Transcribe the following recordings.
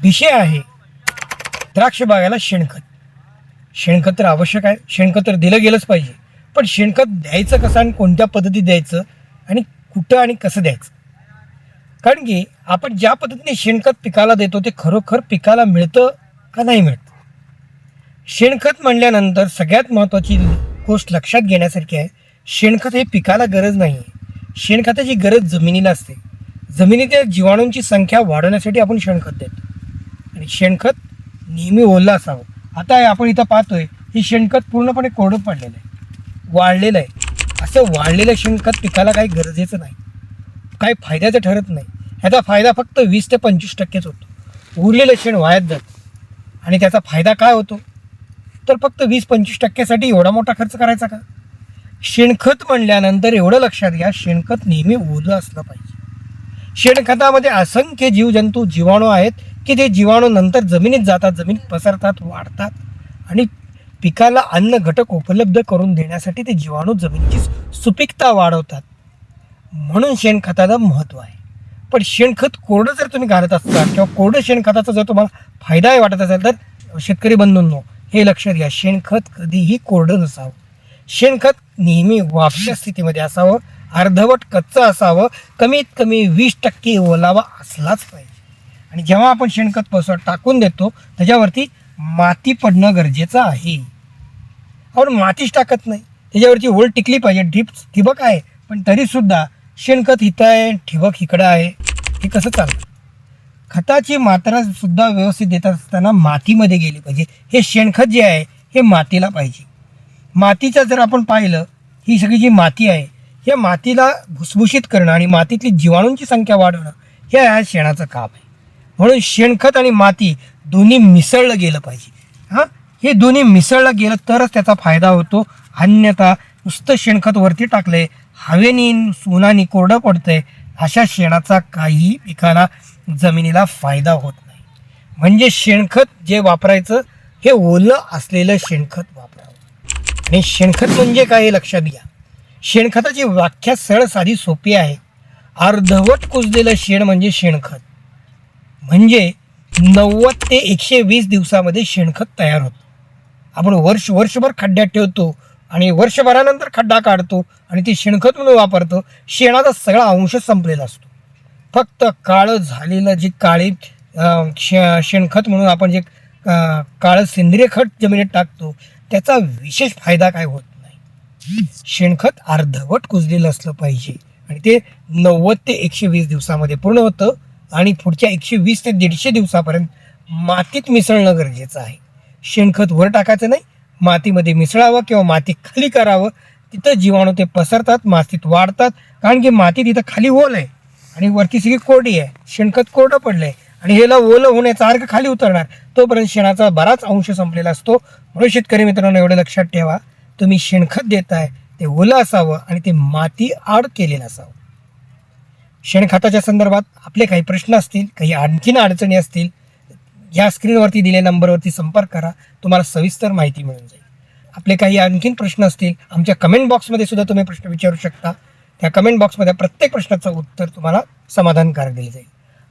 विषय आहे द्राक्ष बागाला शेणखत. शेणखत तर आवश्यक आहे, शेणखत तर दिलं गेलंच पाहिजे. पण शेणखत द्यायचं कसं आणि कोणत्या पद्धतीत द्यायचं आणि कुठं आणि कसं द्यायचं? कारण की आपण ज्या पद्धतीने शेणखत पिकाला देतो ते खरोखर पिकाला मिळतं का नाही मिळतं? शेणखत म्हणल्यानंतर सगळ्यात महत्त्वाची गोष्ट लक्षात घेण्यासारखी आहे, शेणखत हे पिकाला गरज नाही आहे. शेणखताची गरज जमिनीला असते. जमिनीतील जीवाणूंची संख्या वाढवण्यासाठी आपण शेणखत देतो आणि शेणखत नेहमी ओलं असावं. आता आपण इथं पाहतोय हे शेणखत पूर्णपणे कोरडं पडलेलं आहे, वाळलेलं आहे. असं वाळलेलं शेणखत पिकाला काही गरजेचं नाही, काही फायद्याचं ठरत नाही. ह्याचा फायदा फक्त 20 ते 25% होतो. उरलेलं शेण वायात जातं आणि त्याचा फायदा काय होतो? तर फक्त 20-25% एवढा मोठा खर्च करायचा का? शेणखत म्हणल्यानंतर एवढं लक्षात घ्या, शेणखत नेहमी ओलं असलं पाहिजे. शेणखतामध्ये असंख्य जीवजंतू जीवाणू आहेत की ते जीवाणू नंतर जमिनीत जातात, जमिनीत पसरतात, वाढतात आणि पिकाला अन्न घटक उपलब्ध करून देण्यासाठी ते जीवाणू जमिनीची सुपीकता वाढवतात. म्हणून शेणखताला महत्त्व आहे. पण शेणखत कोरडं जर तुम्ही घालत असाल किंवा कोरडं शेणखताचा जर तुम्हाला फायदा वाटत असेल तर शेतकरी बंधूंनो हे लक्षात घ्या, शेणखत कधीही कोरडं नसावं. शेणखत नेहमी वाफच्या स्थितीमध्ये असावं, अर्धवट कच्चं असावं, कमीत कमी 20% ओलावा असलाच पाहिजे. आणि जेव्हा आपण शेणखत टाकून देतो त्याच्यावरती माती पडणं गरजेचं आहे. आपण मातीच टाकत नाही, त्याच्यावरची ओल टिकली पाहिजे. ठिबक आहे पण तरीसुद्धा शेणखत इथं आहे, ठिबक इकडं आहे, हे कसं चालतं? खताची मात्रा सुद्धा व्यवस्थित देत असताना मातीमध्ये गेली पाहिजे. हे शेणखत जे आहे हे मातीला पाहिजे. मातीचं जर आपण पाहिलं, ही सगळी जी माती आहे या मातीला भुसभुशीत करणं आणि मातीतली जीवाणूंची संख्या वाढवणं हे ह्या शेणाचं काम आहे. म्हणून शेणखत आणि माती दोन्ही मिसळलं गेलं पाहिजे. हे दोन्ही मिसळलं गेलं तरच त्याचा फायदा होतो. अन्यथा नुसतं शेणखत वरती टाकलंय, हवेनी उन्हानी कोरडं पडतंय, अशा शेणाचा काही पिकाला जमिनीला फायदा होत नाही. म्हणजे शेणखत जे वापरायचं हे ओलं असलेलं शेणखत वापरावं. आणि शेणखत म्हणजे काय हे लक्षात घ्या. शेणखताची व्याख्या सरळ साधी सोपी आहे. अर्धवट कुजलेलं शेण म्हणजे शेणखत. म्हणजे 90 ते 120 दिवसामध्ये शेणखत तयार होतं. आपण वर्षभर खड्ड्यात ठेवतो आणि वर्षभरानंतर खड्डा काढतो आणि ते शेणखत म्हणून वापरतो. शेणाचा सगळा अंश संपलेला असतो. फक्त काळं झालेलं जे काळे शेणखत म्हणून आपण जे काळं सेंद्रिय खत जमिनीत टाकतो त्याचा विशेष फायदा काय होत नाही. शेणखत अर्धवट कुजलेलं असलं पाहिजे आणि ते 90 ते 120 दिवसामध्ये पूर्ण होतं आणि पुढच्या 120 ते 150 दिवसापर्यंत मातीत मिसळणं गरजेचं आहे. शेणखत वर टाकायचं नाही, मातीमध्ये मिसळावं किंवा माती खाली करावं. तिथं जीवाणू ते पसरतात, मातीत वाढतात. कारण की माती तिथं खाली ओल आहे आणि वरती सगळी कोरडी आहे. शेणखत कोरडं पडलं आहे आणि ह्याला ओलं होण्याचा अर्थ खाली उतरणार, तोपर्यंत शेणाचा बराच अंश संपलेला असतो. म्हणून शेतकरी मित्रांनो एवढं लक्षात ठेवा, तुम्ही शेणखत देताय ते ओलं असावं आणि ते माती आड केलेलं असावं. शेणखताच्या संदर्भात आपले काही प्रश्न असतील, काही आणखीन अडचणी असतील, या स्क्रीनवरती दिलेल्या नंबरवरती संपर्क करा, तुम्हाला सविस्तर माहिती मिळून जाईल. आपले काही आणखीन प्रश्न असतील आमच्या कमेंट बॉक्समध्ये सुद्धा तुम्ही प्रश्न विचारू शकता. त्या कमेंट बॉक्समध्ये प्रत्येक प्रश्नाचं उत्तर तुम्हाला समाधानकारक दिलं जाईल.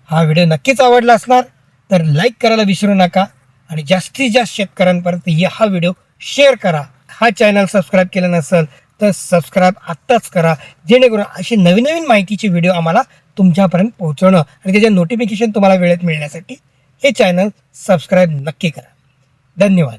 हा व्हिडिओ नक्कीच आवडला असणार तर लाईक करायला विसरू नका आणि जास्तीत जास्त शेतकऱ्यांपर्यंत हा व्हिडिओ शेअर करा. हा चॅनल सबस्क्राईब केलं नसेल तर सबस्क्राईब आत्ताच करा, जेणेकरून अशी नवीन नवीन माहितीचे व्हिडिओ आम्हाला तुमच्यापर्यंत पोहोचवणं आणि त्याचे नोटिफिकेशन तुम्हाला वेळेत मिळण्यासाठी हे चॅनल सबस्क्राईब नक्की करा. धन्यवाद.